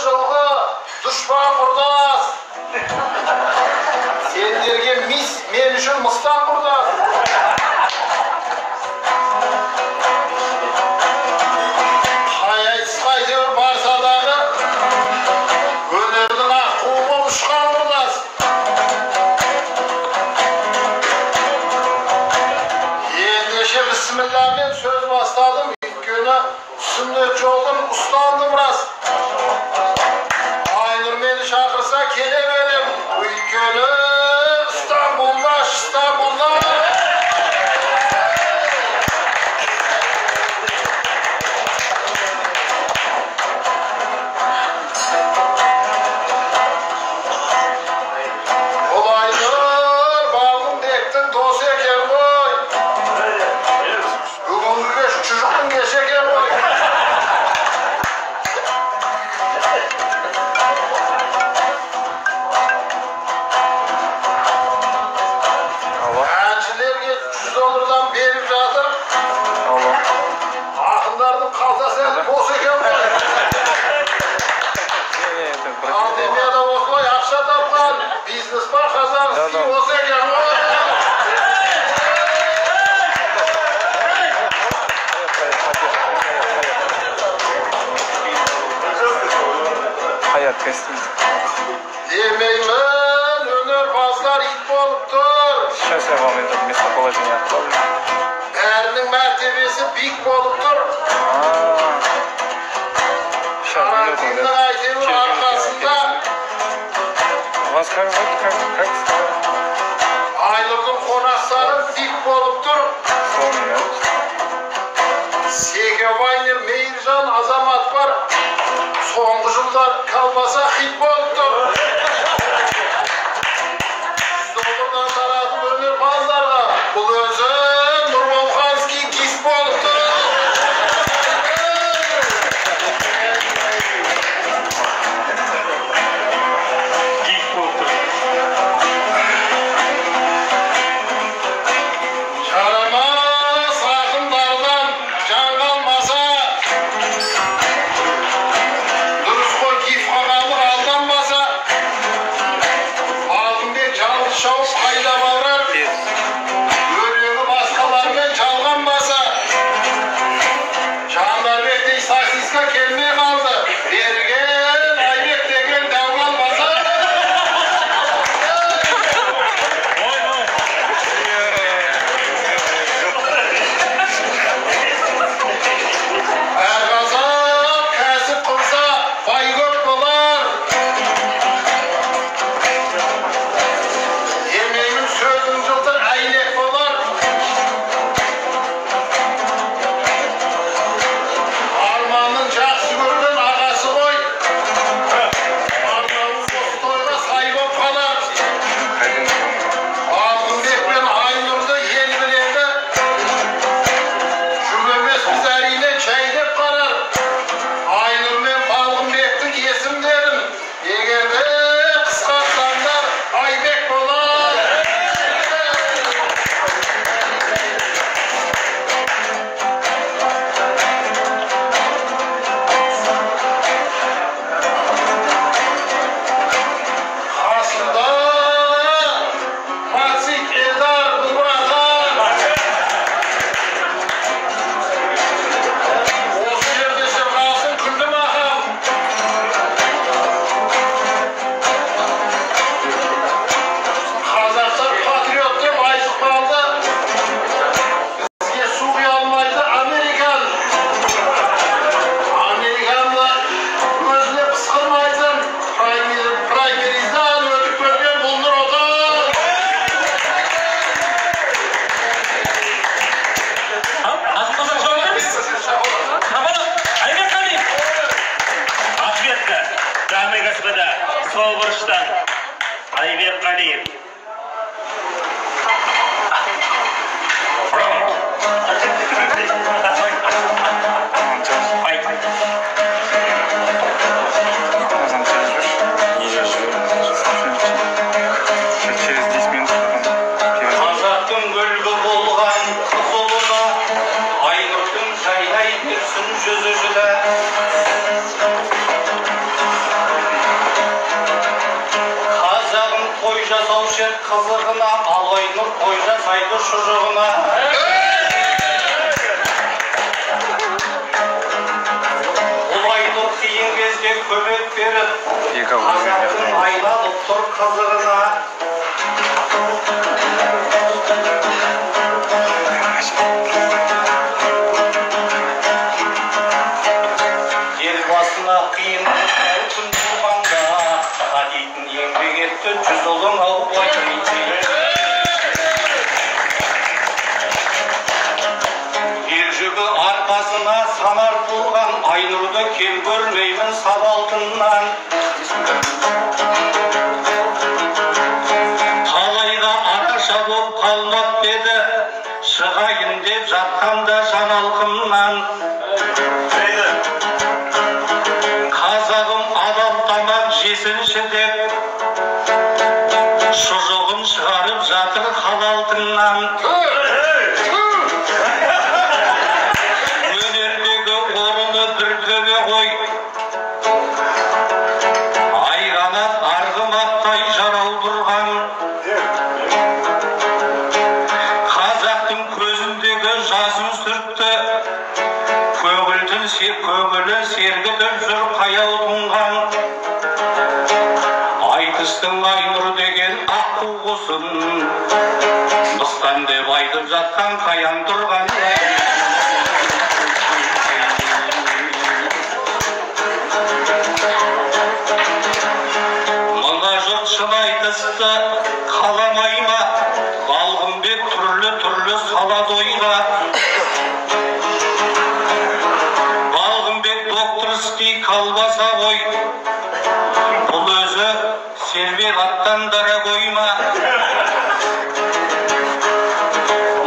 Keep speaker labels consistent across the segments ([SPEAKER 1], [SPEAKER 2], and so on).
[SPEAKER 1] жылғы дұшпан құрдас. Сендерге мис, мен үшін мыстан құрдас. Қайайтыс қайтеуір барса дағы, өнердің аққуы болып ұшқан құрдас. Ендеше бісмілламен сөз бастадым, өйткені сүннет жолдың ұстандым рас. Айнұр мені шақырса келе берем, өйткені Стамбулда, Стамбулда. Бұл Айнұр Балғынбектің досы екен ғой. Бүгінгі кеш чужықтың кеші екен ғой. Әншілерге $100 беріп жатыр. Ақындардың қалтасы әлі бос екен ғой. Пандемияда осылай ақша тапқан бизнес бар Қазақстан осы екен ғой.
[SPEAKER 2] Hayat kestim.
[SPEAKER 1] Демеймін, өнерпаздар ит болып тұр.
[SPEAKER 2] Сейчас я вам это местоположение отправлю.
[SPEAKER 1] Бәрінің мәртебесі биік болып тұр. Карантиннің әйтеуір арқасында
[SPEAKER 2] У вас как сказать?
[SPEAKER 1] Айнұрдың қонақтары биік болып тұр.
[SPEAKER 2] Помню.
[SPEAKER 1] Секевайнер Мейіржан азамат бар. Соңғы жылдар колбаса хит болып тұр. $100 таратып өнерпаздарға. Бұл өзі Нұрмалханский кис болып тұр. Жарамас ақындардан жан қалмаса, дұрыс қой киф қағалық алданбаса, Балғынбек жалғыз шауып қайда барар, өлеңі басқалармен жалғанбаса, Жандарбектей сосиска келмей қалды, берген Айбек деген дәуланбаса. Әр қазақ кәсіп қылса бай көп болар. Демеймін сөзің жылтыр әйнек болар. Арманның жақсы көрген ағасы ғой. Арманның осы тойға сай боп қалар. Балғынбек пен Айнұрды ел біледі. Жұп емес біз әрине шәйдеп қарар. Айнұр мен Балғынбектің есімдерін егерде қысқартсаңдар Айбек болар. Қасымда Мацик Элдар Бұлбахан. Осы жерде шырқасын күлді мақам. Қазақтар патриот деп айтып қалды. Бізге су құя алмайды американ. Американды өзіне пысқырмайтын праймериздан өтіп көрген бұл Нұр Отан.
[SPEAKER 3] Атқазақ жауабыңыз? Айбек Қалиев. Ответка. Дамы и господа, Солбұрыштан Айбек Қалиев.
[SPEAKER 2] Через 10 минут потом.
[SPEAKER 3] Қазақтың гүлгі болған қызылына, Айнұрдың жайнай берсін жүзі жылы. қызығына, ал Айнұр той жасайды шұжығына. Бұл Айнұр қиын кезде көмек беріп, қазақтың айналып тұр қызығына. Елбасына қиын күн туғанда, аға дейтін еңбек етті, жүз ұлың албай ел жүгі арқасына санар болған, Айнұрды кем көрмеймін сабалтыннан. Талайға араша боп қалмап еді, шығайын деп жатқанда жаналқымнан. Қазағым адам тамақ жесінші деп, шұжығын шығарып жатыр халалтыңнан. Өнердегі орыны бір төбе ғой, айғанат арғымақтай жарау тұрған. Қазақтың көзіндегі жасын сүртті, көңілі сергітіп жүр қаяу тұнған. Айтыстың Айнұр деген аққу құсын, мыстан деп айтып жатқан қаян тұрған. Мына жұрт шын айтысты қаламай ма, Балғынбек түрлі салады ойға. Балғынбек докторский қалбаса ғой, бұл өзі сербек аттан дорогой ма.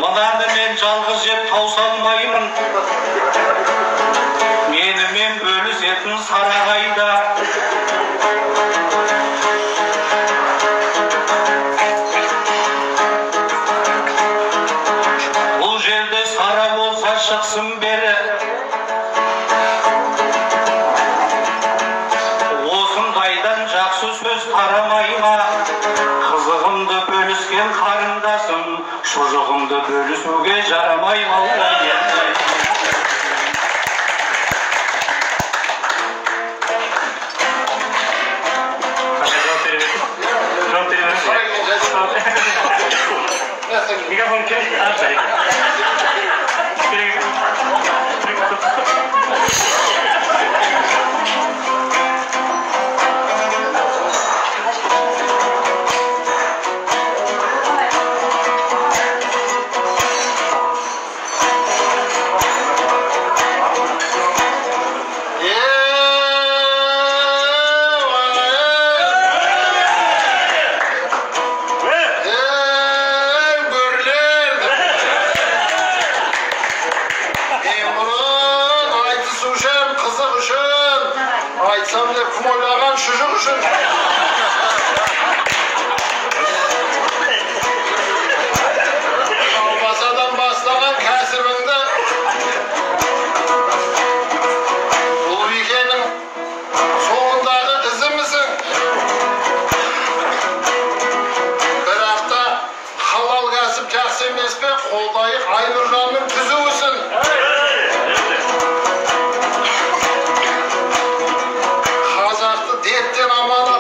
[SPEAKER 3] Мынаны мен жалғыз жеп таусалмаймын, менімен бөлісетін сарағайда. Бұл жерде сара болса шықсын бері, осындайдан жақсы сөз тарамай ма. Қызығымды бөліскен қарындасым, шұжығымды бөлісуге жарамай ма.
[SPEAKER 2] Микрофон керек?
[SPEAKER 1] Айтсам деп кім ойлаған шұжық үшін. Албасадан бастаған кәсібіңді бұл викенің соңындағы ізімісің. Бірақ та халал кәсіп жақсы емес пе, қолдайық Айнұржанның түзуісін. Derdten amana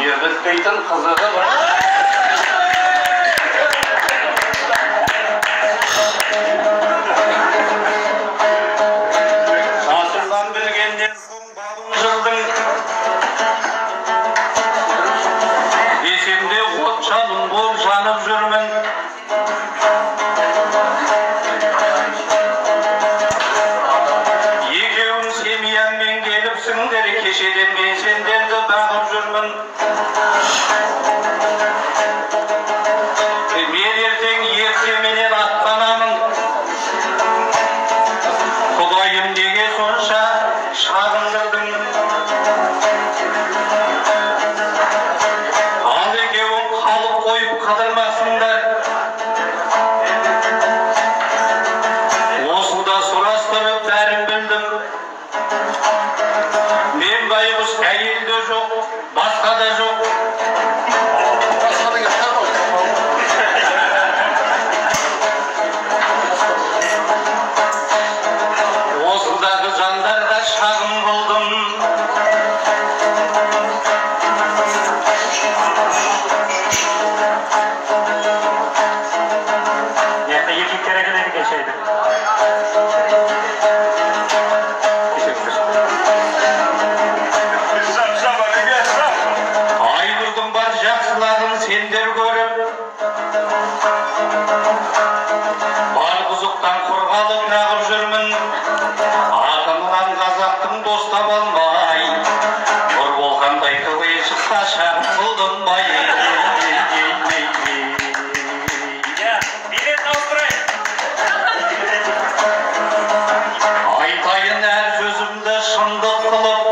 [SPEAKER 3] Erdetbey'den kızığı var. Şaşırdan bilgenden son bağın jılдың Esemde от çalın bol janıp жүрмін. Екеуің семьяммен келіпсіңдер, кешеден мен сендерді бағып жүрмін. Мен ертең ертеменен аттанамын. Құдайым неге сонша шағындырдың? Ал екеуің қалып қойып қыдырмақсыңдар. Осында сұрастырып бәрін білдім. Мен байғұс әйел де жоқ, басқа да жоқ. Осындағы жандарға шағым болдым. Айнұрдың бар жақсыларын сендер көріп, бар бұзықтан қорғалып нағып жүрмін. Атымнан қазақтың достап алмай, бұр болғандай тылғай шықса шағым қылдым бай. Айтайын әр сөзімді шындық қылып,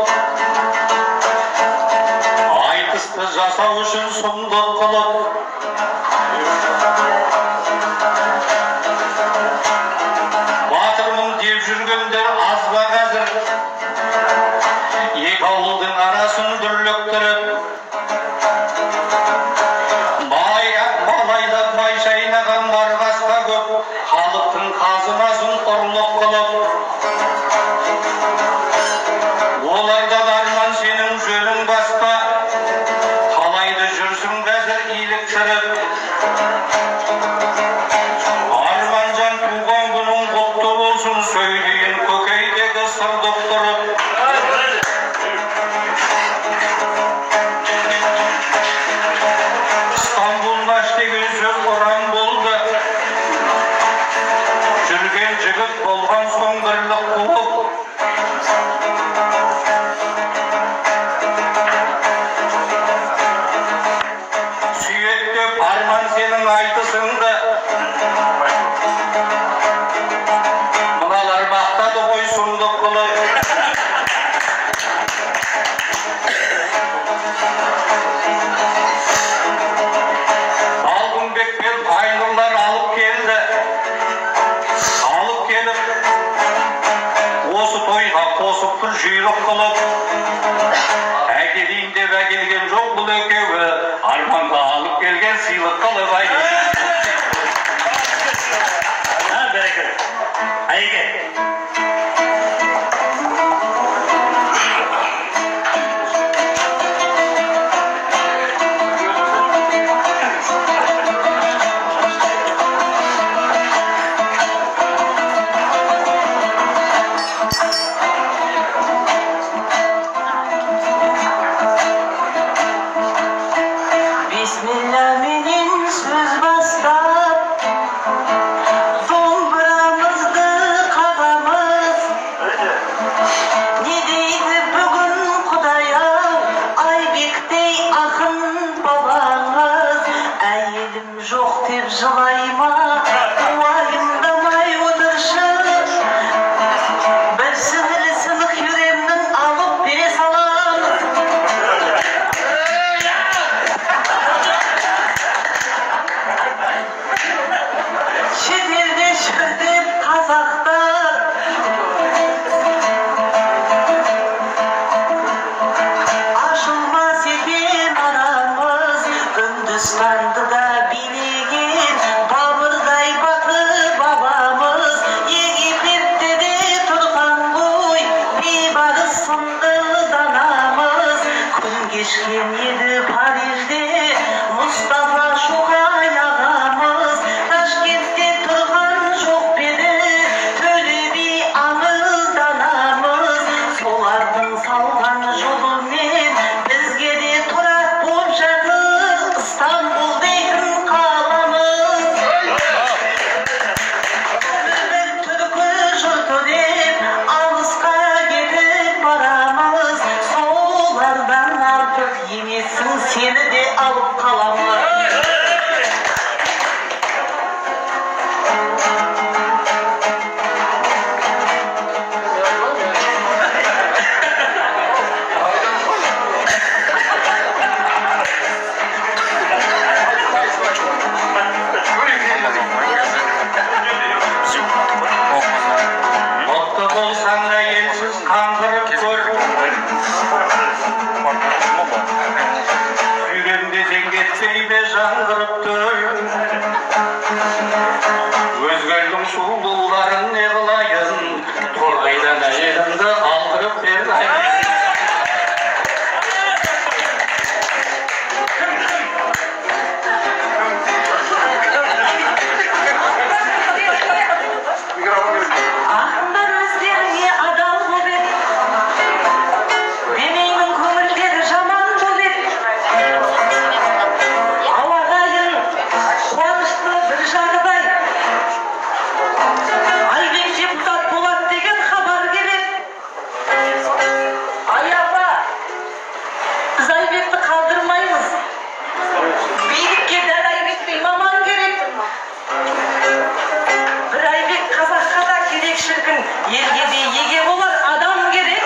[SPEAKER 3] айтысты жасау үшін сұмдық қылып. Батырмын деп жүргендер аз ба қазір, екі ауылдың арасын дүрліктіріп. Малайдап май шайнаған марғасқа көп, халықтың қазынасын ұрлық қылып. Олардан арман сенің жөнің басқа, талайды жүрсің қазір иліктіріп. Арманжан туған күнің құтты болсын, сөйлейін көкейдегі сырдық тұрып. Стамбул наш деген сөз ұран болды. Жүрген жігіт болған соң бірлік қуып. Сүйеттеп арман сенің айтысыңды. Мыналар мақтады ғой сұмдық қылып. Алтынбек пен Айнұрлар алып келді. Алып келіп, осы тойға қосып тұр жүйрік қылып. Әкелейін деп әкелген жоқ бұл екеуі, арманға алып келген сыйлық қылып ай.
[SPEAKER 2] Бәрекелді. Айеке.
[SPEAKER 4] Bismillah menен söz бастап, домбырамызды қағамыз. Не дейді бүгін Құдай-ау, Айбектей ақын балаңыз. Әйелім жоқ деп жылайма, уайымдамай отыршы. Бір сіңілісін Хюремнің алып бере саламыз. Şedirde şördep Kazaklar, aşılmaz eken aramız. Hindistan Еді Парижде Мұстафа Шоқай ағамыз, Ташкентте тұрған жоқ еді, Төле би аңыз данамыз, солардың салған жолымен бізге де тұрақ боп жатыр Стамбул дейтін қаламыз. Бір түркі жұрты деп алысқа кетіп барамыз, солардан артық емессің, сені де алып қаламыз.
[SPEAKER 3] Мықты болсаң да елсіз қаңғырып көр. Сүйгенде зеңгетпейді жаңғырып тұр. Өзгердің сұлуларын не қылайын, торғайдан әйелімді алдырып берейін.
[SPEAKER 4] Ақындар өздеріне адал бол еді, демеймін көңілдері жаман бол еді. Алағайын қуанышты бір жағдай, Айбек депутат болады деген хабар келеді. Ай апа, біз Айбекті қалдырмаймыз. Билікке дәл Айбектей маман керек. Бір Айбек қазаққа да керек шіркін, елге де еге болар адам керек.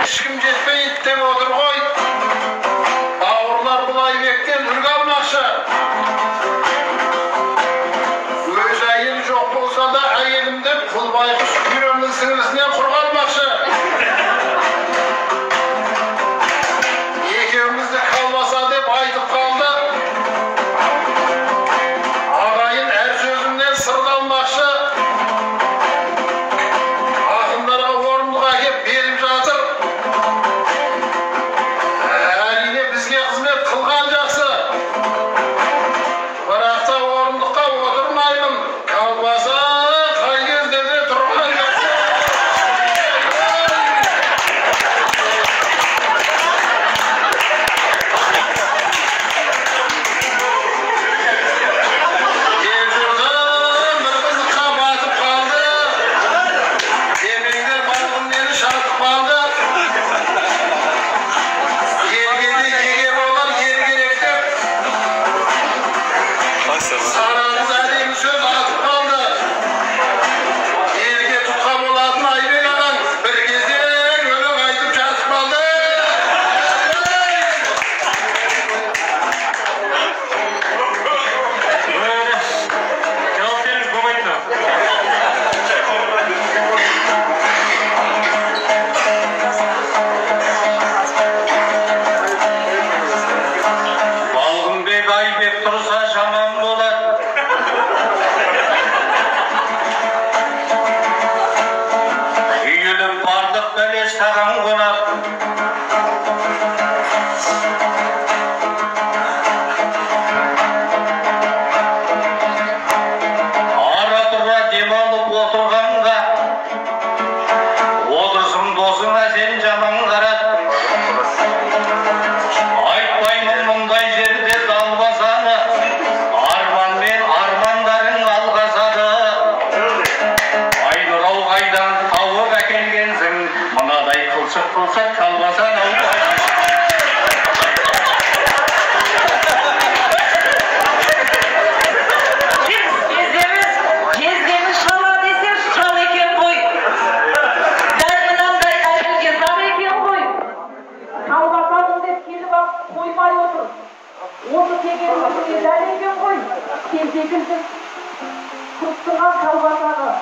[SPEAKER 1] Ешкім жетпейді деп отыр ғой. Бауырлар бұл Айбектен үлгі алмақшы. Өз әйел жоқ болса да әйелім деп бұл байқұс күйеуінің сіңілісінен құр қалмақшы. Екеумізді қалмаса деп айтып қалды. Ағайын әр сөзімнен сырдалмақшы. Ақындарға орындық әкеп беріп жатыр. Әрине бізге қызмет қылған жақсы. Бірақ та орындыққа отырмаймын. Қалмаса қай кезде де тұрған жақсы. Ел-жұртым бір қызыққа батып қалды. Демеңдер балғын мені шартып қалды. Елге де еге
[SPEAKER 4] Onu tegenimizde dəlegen koy. Sen tekilsin. Tuttuğun kalbasanı.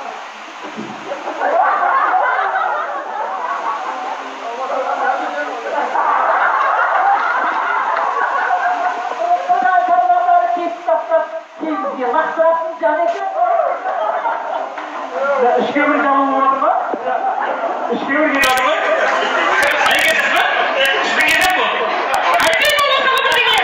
[SPEAKER 4] Laksasın canıken.
[SPEAKER 5] İşte bir zaman olmadı mı? İşte bir gelen mi?
[SPEAKER 2] Hareket etme. İşte gelen bu. Hareket olursa bu da gel.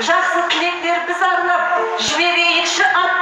[SPEAKER 4] Жақсы тілектер біз арнап жіберейікші ат